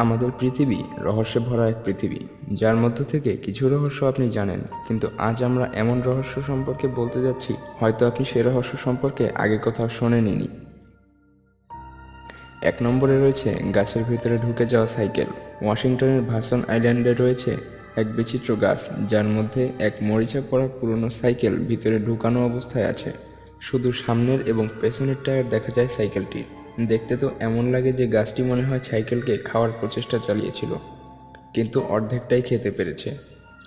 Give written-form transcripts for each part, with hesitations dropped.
আমাদের পৃথিবী রহস্যে ভরা এক পৃথিবী, যার মধ্য থেকে কিছু রহস্য আপনি জানেন, কিন্তু আজ আমরা এমন রহস্য সম্পর্কে বলতে যাচ্ছি হয়তো আপনি সে রহস্য সম্পর্কে আগে কোথাও শোনেননি। 1 নম্বরে রয়েছে গাছের ভিতরে ঢুকে যাওয়া সাইকেল। ওয়াশিংটনের ভাসন আইল্যান্ডে রয়েছে এক বিচিত্র গাছ, যার মধ্যে এক মরিচা পড়া পুরনো সাইকেল ভিতরে ঢুকানো অবস্থায় আছে। শুধু সামনের এবং পেছনের টায়ার দেখা যায় সাইকেলটির। দেখতে তো এমন লাগে যে গাছটি মনে হয় সাইকেলকে খাওয়ার প্রচেষ্টা চালিয়েছিল, কিন্তু অর্ধেকটাই খেতে পেরেছে।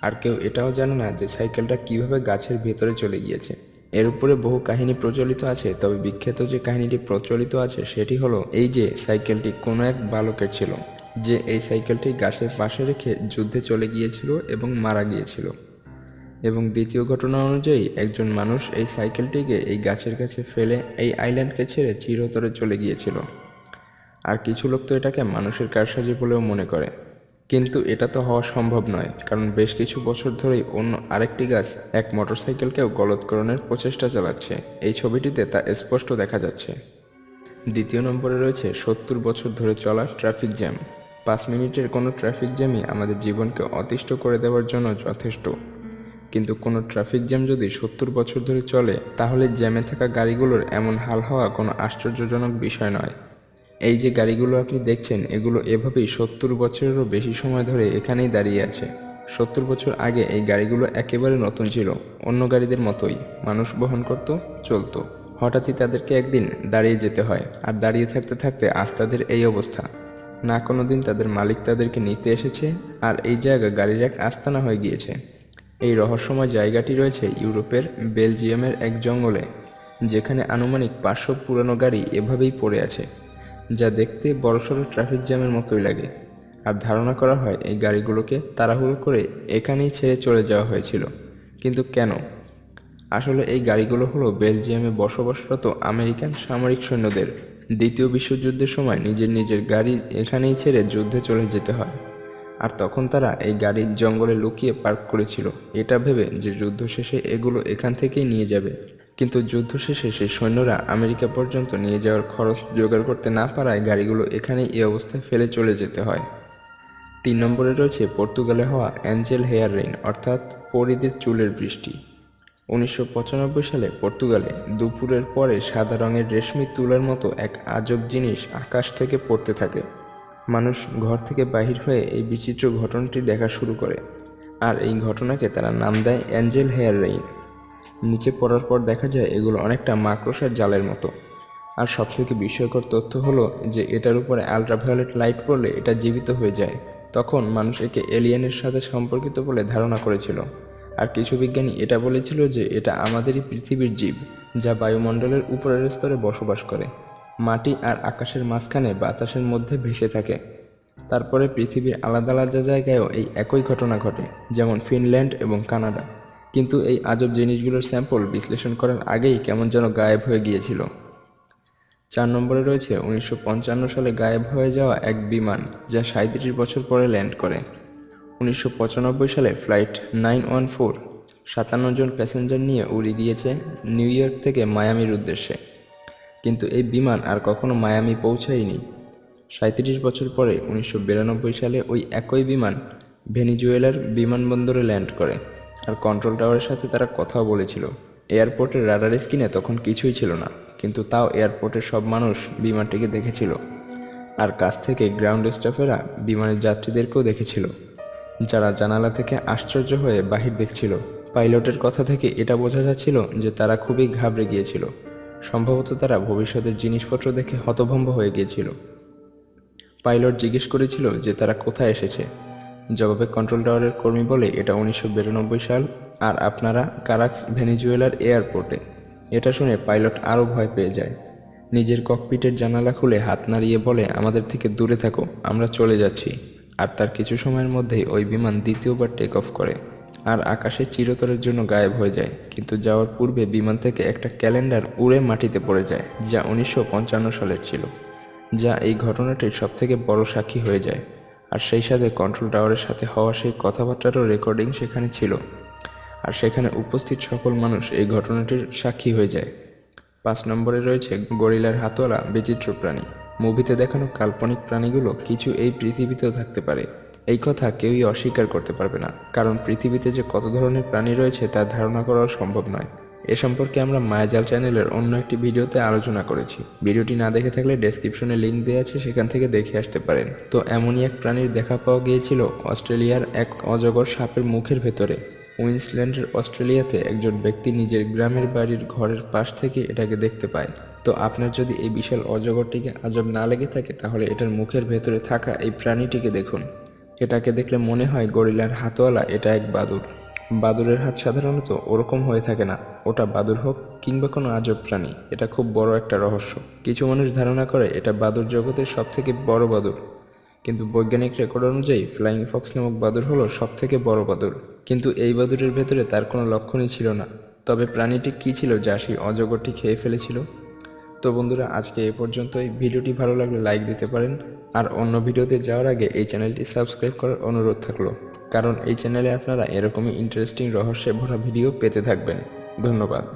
আর কেউ এটাও জানে না যে সাইকেলটা কিভাবে গাছের ভেতরে চলে গিয়েছে। এর উপরে বহু কাহিনী প্রচলিত আছে, তবে বিখ্যাত যে কাহিনীটি প্রচলিত আছে সেটি হলো এই যে সাইকেলটি কোনো এক বালকের ছিল, যে এই সাইকেলটি গাছের পাশে রেখে যুদ্ধে চলে গিয়েছিল এবং মারা গিয়েছিল। এবং দ্বিতীয় ঘটনা অনুযায়ী একজন মানুষ এই সাইকেলটিকে এই গাছের কাছে ফেলে এই আইল্যান্ডকে ছেড়ে চিরতরে চলে গিয়েছিল। আর কিছু লোক তো এটাকে মানুষের কারসাজি বলেও মনে করে, কিন্তু এটা তো হওয়া সম্ভব নয়, কারণ বেশ কিছু বছর ধরেই অন্য আরেকটি গাছ এক মোটরসাইকেলকেও গলৎকরণের প্রচেষ্টা চালাচ্ছে। এই ছবিটিতে তা স্পষ্ট দেখা যাচ্ছে। 2 নম্বরে রয়েছে 70 বছর ধরে চলা ট্রাফিক জ্যাম। 5 মিনিটের কোনো ট্রাফিক জ্যামই আমাদের জীবনকে অতিষ্ঠ করে দেওয়ার জন্য যথেষ্ট, কিন্তু কোনো ট্রাফিক জ্যাম যদি 70 বছর ধরে চলে, তাহলে জ্যামে থাকা গাড়িগুলোর এমন হাল হওয়া কোনো আশ্চর্যজনক বিষয় নয়। এই যে গাড়িগুলো আপনি দেখছেন, এগুলো এভাবেই 70 বছরেরও বেশি সময় ধরে এখানেই দাঁড়িয়ে আছে। 70 বছর আগে এই গাড়িগুলো একেবারে নতুন ছিল, অন্য গাড়িদের মতোই মানুষ বহন করত, চলতো। হঠাৎই তাদেরকে একদিন দাঁড়িয়ে যেতে হয়, আর দাঁড়িয়ে থাকতে থাকতে আজ তাদের এই অবস্থা। না কোনো দিন তাদের মালিক তাদেরকে নিতে এসেছে, আর এই জায়গা গাড়ির এক আস্তানা হয়ে গিয়েছে। এই রহস্যময় জায়গাটি রয়েছে ইউরোপের বেলজিয়ামের এক জঙ্গলে, যেখানে আনুমানিক 500 পুরনো গাড়ি এভাবেই পড়ে আছে, যা দেখতে বড়সড় ট্রাফিক জ্যামের মতোই লাগে। আর ধারণা করা হয় এই গাড়িগুলোকে তাড়াহুড়ো করে এখানেই ছেড়ে চলে যাওয়া হয়েছিল। কিন্তু কেন? আসলে এই গাড়িগুলো হলো বেলজিয়ামে বসবাসরত আমেরিকান সামরিক সৈন্যদের। দ্বিতীয় বিশ্বযুদ্ধের সময় নিজের গাড়ি এখানেই ছেড়ে যুদ্ধে চলে যেতে হয়, আর তখন তারা এই গাড়ির জঙ্গলে লুকিয়ে পার্ক করেছিল, এটা ভেবে যে যুদ্ধ শেষে এগুলো এখান থেকেই নিয়ে যাবে। কিন্তু যুদ্ধ শেষে সেই সৈন্যরা আমেরিকা পর্যন্ত নিয়ে যাওয়ার খরচ জোগাড় করতে না পারায় গাড়িগুলো এখানেই এই অবস্থায় ফেলে চলে যেতে হয়। 3 নম্বরে রয়েছে পর্তুগালে হওয়া অ্যাঞ্জেল হেয়ার রেইন, অর্থাৎ পরীদের চুলের বৃষ্টি। 1995 সালে পর্তুগালে দুপুরের পরে সাদা রঙের রেশমি তুলার মতো এক আজব জিনিস আকাশ থেকে পড়তে থাকে। মানুষ ঘর থেকে বাহির হয়ে এই বিচিত্র ঘটনাটি দেখা শুরু করে, আর এই ঘটনাকে তারা নাম দেয় অ্যাঞ্জেল হেয়ার রেইন। নিচে পড়ার পর দেখা যায় এগুলো অনেকটা মাকড়সার জালের মতো। আর সবথেকে বিস্ময়কর তথ্য হলো যে এটার উপরে আলট্রাভায়োলেট লাইট পড়লে এটা জীবিত হয়ে যায়। তখন মানুষ একে এলিয়েনের সাথে সম্পর্কিত বলে ধারণা করেছিল, আর কিছু বিজ্ঞানী এটা বলেছিল যে এটা আমাদেরই পৃথিবীর জীব, যা বায়ুমণ্ডলের উপরের স্তরে বসবাস করে, মাটি আর আকাশের মাঝখানে বাতাসের মধ্যে ভেসে থাকে। তারপরে পৃথিবীর আলাদা আলাদা জায়গায়ও এই একই ঘটনা ঘটে, যেমন ফিনল্যান্ড এবং কানাডা। কিন্তু এই আজব জিনিসগুলোর স্যাম্পল বিশ্লেষণ করার আগেই কেমন যেন গায়েব হয়ে গিয়েছিল। 4 নম্বরে রয়েছে 1955 সালে গায়েব হয়ে যাওয়া এক বিমান, যা 37 বছর পরে ল্যান্ড করে। 1995 সালে ফ্লাইট 914 57 জন প্যাসেঞ্জার নিয়ে উড়ে গিয়েছে নিউ ইয়র্ক থেকে মায়ামির উদ্দেশ্যে, কিন্তু এই বিমান আর কখনো মায়ামি পৌঁছায়নি। 37 বছর পরে 1992 সালে ওই একই বিমান ভেনিজুয়েলার বিমানবন্দরে ল্যান্ড করে, আর কন্ট্রোল টাওয়ারের সাথে তারা কথাও বলেছিল। এয়ারপোর্টের রাডার স্ক্রিনে তখন কিছুই ছিল না, কিন্তু তাও এয়ারপোর্টের সব মানুষ বিমানটিকে দেখেছিল, আর কাছ থেকে গ্রাউন্ড স্টাফেরা বিমানের যাত্রীদেরকেও দেখেছিল, যারা জানালা থেকে আশ্চর্য হয়ে বাহির দেখছিল। পাইলটের কথা থেকে এটা বোঝা যাচ্ছিল যে তারা খুবই ঘাবড়ে গিয়েছিল। সম্ভবত তারা ভবিষ্যতের জিনিসপত্র দেখে হতভম্ব হয়ে গিয়েছিল। পাইলট জিজ্ঞেস করেছিল যে তারা কোথায় এসেছে। জবাবে কন্ট্রোল টাওয়ারের কর্মী বলে এটা 1992 সাল, আর আপনারা কারাক্স ভেনিজুয়েলার এয়ারপোর্টে। এটা শুনে পাইলট আরও ভয় পেয়ে যায়। নিজের ককপিটের জানালা খুলে হাত নাড়িয়ে বলে, আমাদের থেকে দূরে থাকো, আমরা চলে যাচ্ছি। আর তার কিছু সময়ের মধ্যেই ওই বিমান দ্বিতীয়বার টেক অফ করে, আর আকাশে চিরতরের জন্য গায়েব হয়ে যায়। কিন্তু যাওয়ার পূর্বে বিমান থেকে একটা ক্যালেন্ডার উড়ে মাটিতে পড়ে যায়, যা 1955 সালের ছিল, যা এই ঘটনাটির সবথেকে বড় সাক্ষী হয়ে যায়। আর সেই সাথে কন্ট্রোল টাওয়ারের সাথে হওয়া সেই কথাবার্তারও রেকর্ডিং সেখানে ছিল, আর সেখানে উপস্থিত সকল মানুষ এই ঘটনাটির সাক্ষী হয়ে যায়। 5 নম্বরে রয়েছে গরিলার হাতওয়ালা বিচিত্র প্রাণী। মুভিতে দেখানো কাল্পনিক প্রাণীগুলো কিছু এই পৃথিবীতেও থাকতে পারে। এই কথা কেউই অস্বীকার করতে পারবে না, কারণ পৃথিবীতে যে কত ধরনের প্রাণী রয়েছে তা ধারণা করাও সম্ভব নয়। এ সম্পর্কে আমরা মায়াজাল চ্যানেলের অন্য একটি ভিডিওতে আলোচনা করেছি। ভিডিওটি না দেখে থাকলে ডেসক্রিপশনে লিঙ্ক দেওয়া আছে, সেখান থেকে দেখে আসতে পারেন। তো এমনই এক প্রাণীর দেখা পাওয়া গিয়েছিল অস্ট্রেলিয়ার এক অজগর সাপের মুখের ভেতরে। কুইন্সল্যান্ডের অস্ট্রেলিয়াতে একজন ব্যক্তি নিজের গ্রামের বাড়ির ঘরের পাশ থেকে এটাকে দেখতে পায়। তো আপনার যদি এই বিশাল অজগরটিকে আজব না লেগে থাকে, তাহলে এটার মুখের ভেতরে থাকা এই প্রাণীটিকে দেখুন। এটাকে দেখলে মনে হয় গরিলার হাতওয়ালা এটা এক বাদুড়। বাদুড়ের হাত সাধারণত ওরকম হয়ে থাকে না, ওটা বাদুড় হোক কিংবা কোনো আজব প্রাণী, এটা খুব বড় একটা রহস্য। কিছু মানুষ ধারণা করে এটা বাদুড় জগতের সবথেকে বড় বাদুড়, কিন্তু বৈজ্ঞানিক রেকর্ড অনুযায়ী ফ্লাইং ফক্স নামক বাদুড় হলো সবথেকে বড় বাদুড়। কিন্তু এই বাদুড়ের ভেতরে তার কোনো লক্ষণই ছিল না। তবে প্রাণীটি কী ছিল যা সেই অজগরটি খেয়ে ফেলেছিল? তো বন্ধুরা, আজকে এ পর্যন্তই। ভিডিওটি ভালো লাগলে লাইক দিতে পারেন, আর অন্য ভিডিওতে যাওয়ার আগে এই চ্যানেলটি সাবস্ক্রাইব করার অনুরোধ থাকলো, কারণ এই চ্যানেলে আপনারা এরকমই ইন্টারেস্টিং রহস্যে ভরা ভিডিও পেতে থাকবেন। ধন্যবাদ।